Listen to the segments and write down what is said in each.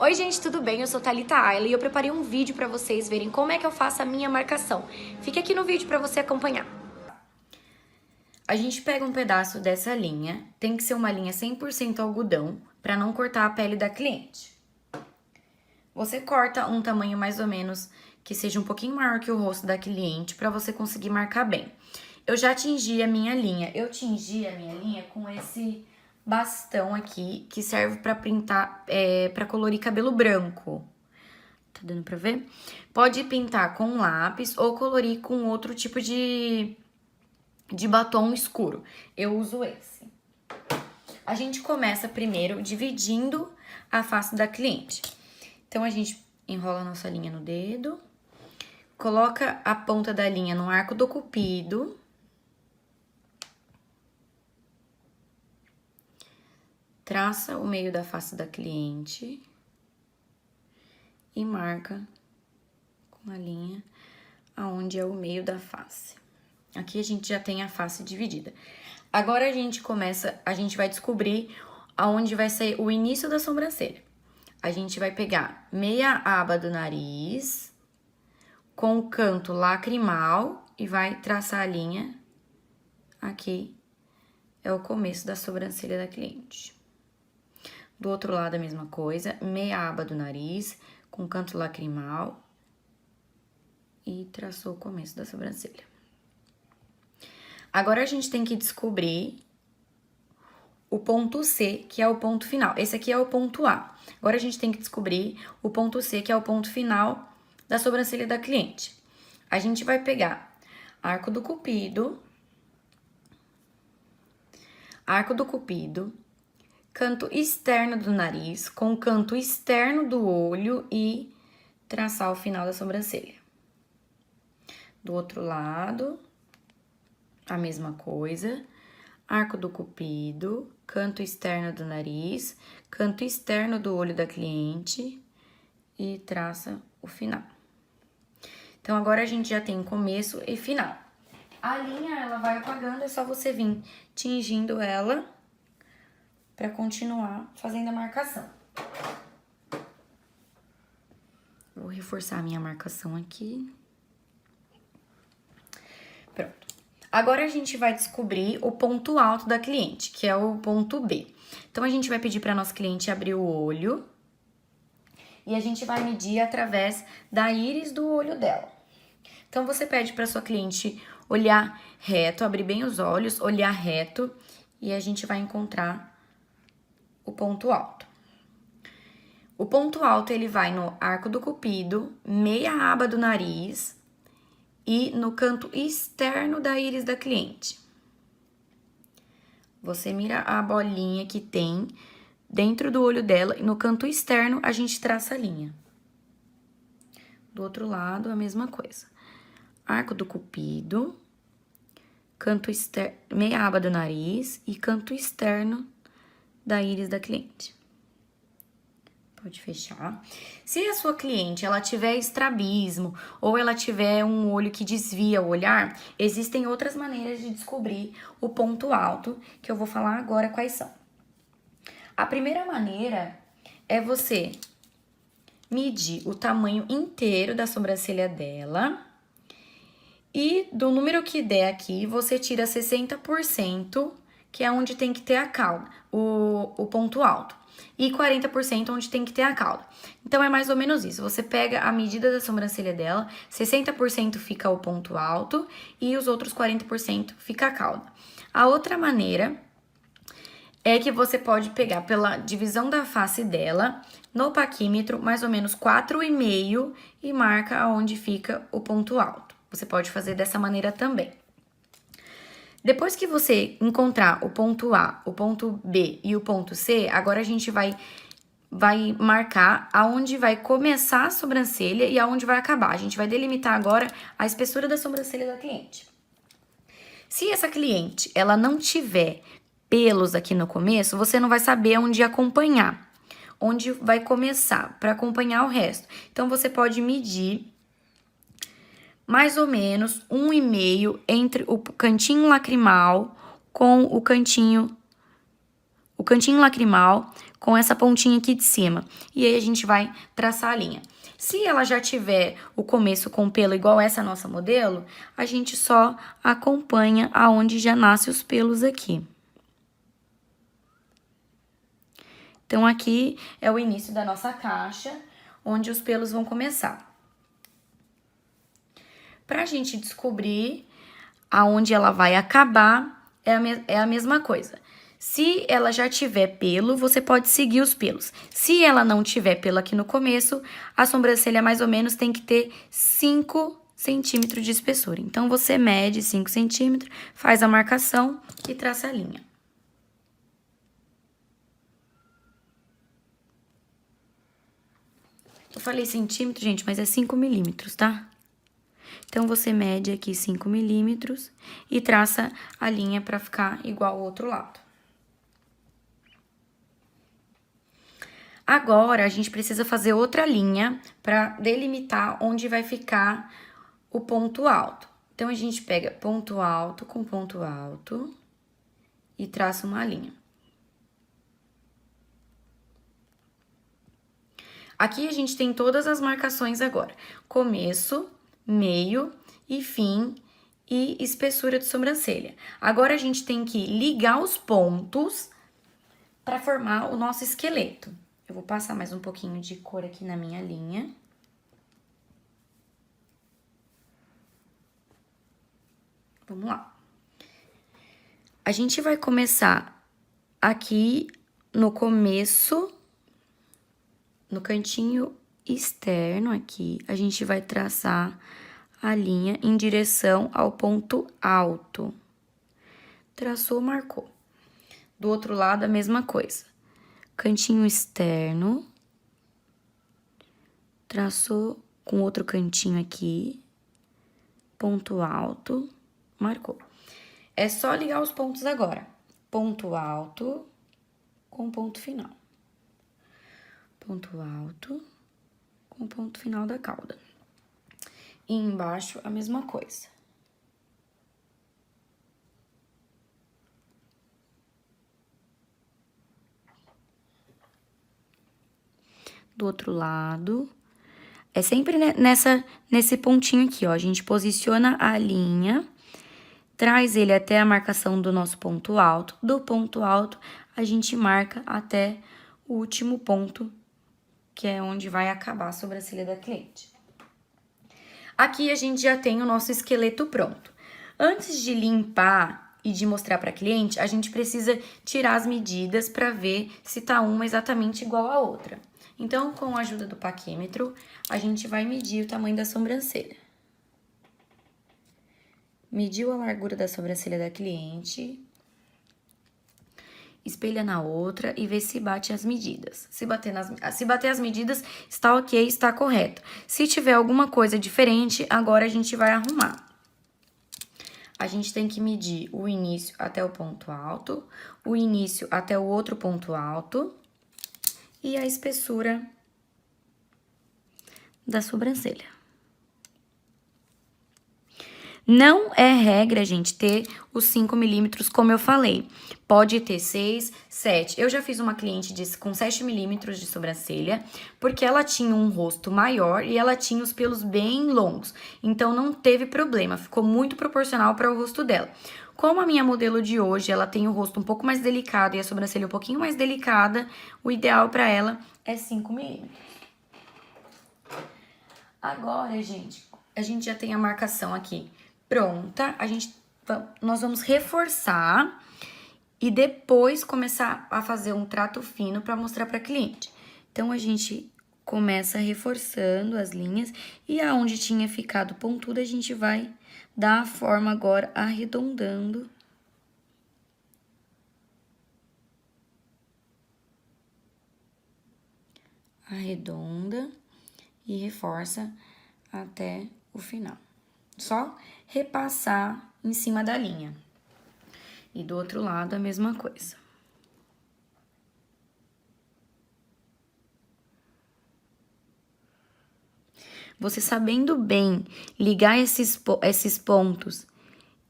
Oi gente, tudo bem? Eu sou Thalita Ayla e eu preparei um vídeo para vocês verem como é que eu faço a minha marcação. Fique aqui no vídeo para você acompanhar. A gente pega um pedaço dessa linha, tem que ser uma linha 100% algodão, para não cortar a pele da cliente. Você corta um tamanho mais ou menos que seja um pouquinho maior que o rosto da cliente, para você conseguir marcar bem. Eu já tingi a minha linha, tingi a minha linha com esse bastão aqui, que serve pra pintar, pra colorir cabelo branco. Tá dando pra ver? Pode pintar com lápis ou colorir com outro tipo de batom escuro. Eu uso esse. A gente começa primeiro dividindo a face da cliente. Então, a gente enrola a nossa linha no dedo, coloca a ponta da linha no arco do cupido. Traça o meio da face da cliente e marca com a linha aonde é o meio da face. Aqui a gente já tem a face dividida. Agora a gente vai descobrir aonde vai ser o início da sobrancelha. A gente vai pegar meia aba do nariz com o canto lacrimal e vai traçar a linha. Aqui é o começo da sobrancelha da cliente. Do outro lado, a mesma coisa, meia aba do nariz, com canto lacrimal. E traçou o começo da sobrancelha. Agora, a gente tem que descobrir o ponto C, que é o ponto final. Esse aqui é o ponto A. Agora, a gente tem que descobrir o ponto C, que é o ponto final da sobrancelha da cliente. A gente vai pegar arco do cupido, canto externo do nariz com o canto externo do olho e traçar o final da sobrancelha. Do outro lado, a mesma coisa. Arco do cupido, canto externo do nariz, canto externo do olho da cliente e traça o final. Então, agora a gente já tem começo e final. A linha, ela vai apagando, é só você vir tingindo ela para continuar fazendo a marcação. Vou reforçar a minha marcação aqui. Pronto. Agora, a gente vai descobrir o ponto alto da cliente, que é o ponto B. Então, a gente vai pedir para nossa cliente abrir o olho e a gente vai medir através da íris do olho dela. Então, você pede para sua cliente olhar reto, abrir bem os olhos, olhar reto e a gente vai encontrar o ponto alto. O ponto alto, ele vai no arco do cupido, meia aba do nariz e no canto externo da íris da cliente. Você mira a bolinha que tem dentro do olho dela e no canto externo a gente traça a linha. Do outro lado, a mesma coisa. Arco do cupido, canto externo, meia aba do nariz e canto externo da íris da cliente. Pode fechar. Se a sua cliente, ela tiver estrabismo ou ela tiver um olho que desvia o olhar, existem outras maneiras de descobrir o ponto alto, que eu vou falar agora quais são. A primeira maneira é você medir o tamanho inteiro da sobrancelha dela e do número que der aqui, você tira 60%, que é onde tem que ter a cauda, o ponto alto. E 40% onde tem que ter a cauda. Então, é mais ou menos isso. Você pega a medida da sobrancelha dela, 60% fica o ponto alto e os outros 40% fica a cauda. A outra maneira é que você pode pegar pela divisão da face dela, no paquímetro, mais ou menos 4,5 e marca aonde fica o ponto alto. Você pode fazer dessa maneira também. Depois que você encontrar o ponto A, o ponto B e o ponto C, agora a gente vai marcar aonde vai começar a sobrancelha e aonde vai acabar. A gente vai delimitar agora a espessura da sobrancelha da cliente. Se essa cliente, ela não tiver pelos aqui no começo, você não vai saber onde acompanhar, onde vai começar, para acompanhar o resto. Então, você pode medir mais ou menos 1,5 entre o cantinho lacrimal com o cantinho lacrimal com essa pontinha aqui de cima. E aí, a gente vai traçar a linha. Se ela já tiver o começo com pelo igual essa nossa modelo, a gente só acompanha aonde já nasce os pelos aqui. Então, aqui é o início da nossa caixa, onde os pelos vão começar. Pra gente descobrir aonde ela vai acabar, é a mesma coisa. Se ela já tiver pelo, você pode seguir os pelos. Se ela não tiver pelo aqui no começo, a sobrancelha mais ou menos tem que ter 5 centímetros de espessura. Então, você mede 5 centímetros, faz a marcação e traça a linha. Eu falei centímetro, gente, mas é 5 milímetros, tá? Então, você mede aqui 5 milímetros e traça a linha pra ficar igual ao outro lado. Agora, a gente precisa fazer outra linha pra delimitar onde vai ficar o ponto alto. Então, a gente pega ponto alto com ponto alto e traça uma linha. Aqui a gente tem todas as marcações agora. Começo, meio e fim e espessura de sobrancelha. Agora, a gente tem que ligar os pontos para formar o nosso esqueleto. Eu vou passar mais um pouquinho de cor aqui na minha linha. Vamos lá. A gente vai começar aqui no começo, no cantinho externo aqui, a gente vai traçar a linha em direção ao ponto alto. Traçou, marcou. Do outro lado, a mesma coisa. Cantinho externo. Traçou com outro cantinho aqui. Ponto alto, marcou. É só ligar os pontos agora. Ponto alto com ponto final. Ponto alto com ponto final da cauda. E embaixo, a mesma coisa. Do outro lado, é sempre nesse pontinho aqui, ó. A gente posiciona a linha, traz ele até a marcação do nosso ponto alto. Do ponto alto, a gente marca até o último ponto, que é onde vai acabar a sobrancelha da cliente. Aqui a gente já tem o nosso esqueleto pronto. Antes de limpar e de mostrar para a cliente, a gente precisa tirar as medidas para ver se tá uma exatamente igual à outra. Então, com a ajuda do paquímetro, a gente vai medir o tamanho da sobrancelha. Mediu a largura da sobrancelha da cliente, espelha na outra e vê se bate as medidas. Se bater as medidas, está ok, está correto. Se tiver alguma coisa diferente, agora a gente vai arrumar. A gente tem que medir o início até o ponto alto, o início até o outro ponto alto e a espessura da sobrancelha. Não é regra, gente, ter os 5 milímetros, como eu falei. Pode ter 6, 7. Eu já fiz uma cliente com 7 milímetros de sobrancelha, porque ela tinha um rosto maior e ela tinha os pelos bem longos. Então, não teve problema, ficou muito proporcional para o rosto dela. Como a minha modelo de hoje, ela tem o rosto um pouco mais delicado e a sobrancelha um pouquinho mais delicada, o ideal para ela é 5 milímetros. Agora, gente, a gente já tem a marcação aqui pronta. Nós vamos reforçar e depois começar a fazer um trato fino para mostrar para cliente. Então, a gente começa reforçando as linhas e aonde tinha ficado pontudo, a gente vai dar a forma agora arredondando. Arredonda e reforça até o final. Só repassar em cima da linha. E do outro lado, a mesma coisa. Você sabendo bem ligar esses pontos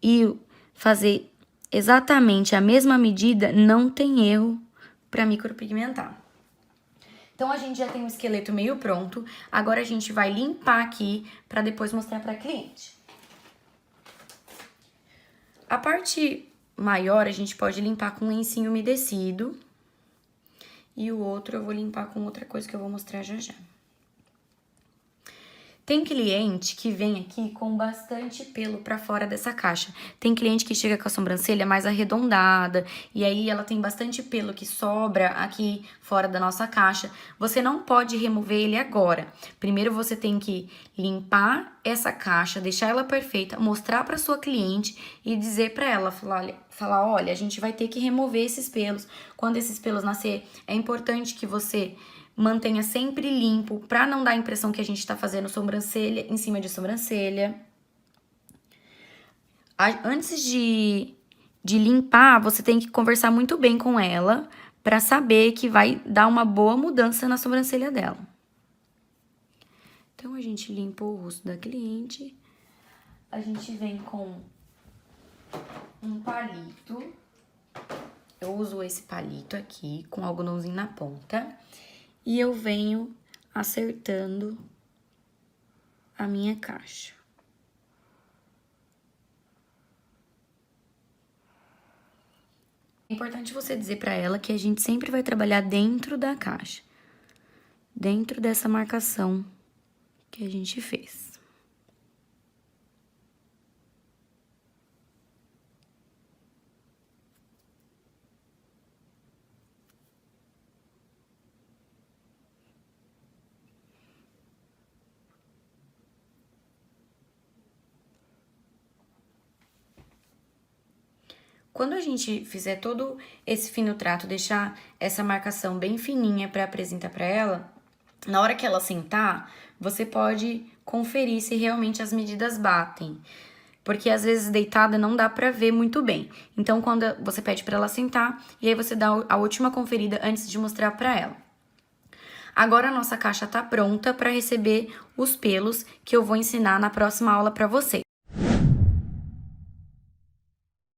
e fazer exatamente a mesma medida, não tem erro para micropigmentar. Então, a gente já tem o esqueleto meio pronto. Agora, a gente vai limpar aqui pra depois mostrar pra cliente. A parte maior, a gente pode limpar com lencinho umedecido. E o outro eu vou limpar com outra coisa que eu vou mostrar já já. Tem cliente que vem aqui com bastante pelo pra fora dessa caixa. Tem cliente que chega com a sobrancelha mais arredondada, e aí ela tem bastante pelo que sobra aqui fora da nossa caixa. Você não pode remover ele agora. Primeiro você tem que limpar essa caixa, deixar ela perfeita, mostrar pra sua cliente e dizer pra ela, falar, olha, a gente vai ter que remover esses pelos. Quando esses pelos nascer, é importante que você mantenha sempre limpo, pra não dar a impressão que a gente tá fazendo sobrancelha em cima de sobrancelha. Antes de limpar, você tem que conversar muito bem com ela pra saber que vai dar uma boa mudança na sobrancelha dela. Então, a gente limpa o rosto da cliente. A gente vem com um palito. Eu uso esse palito aqui, com algodãozinho na ponta. E eu venho acertando a minha caixa. É importante você dizer pra ela que a gente sempre vai trabalhar dentro da caixa. Dentro dessa marcação que a gente fez. Quando a gente fizer todo esse fino trato, deixar essa marcação bem fininha pra apresentar pra ela, na hora que ela sentar, você pode conferir se realmente as medidas batem. Porque às vezes deitada não dá pra ver muito bem. Então, quando você pede pra ela sentar, e aí você dá a última conferida antes de mostrar pra ela. Agora a nossa caixa tá pronta pra receber os pelos que eu vou ensinar na próxima aula pra vocês.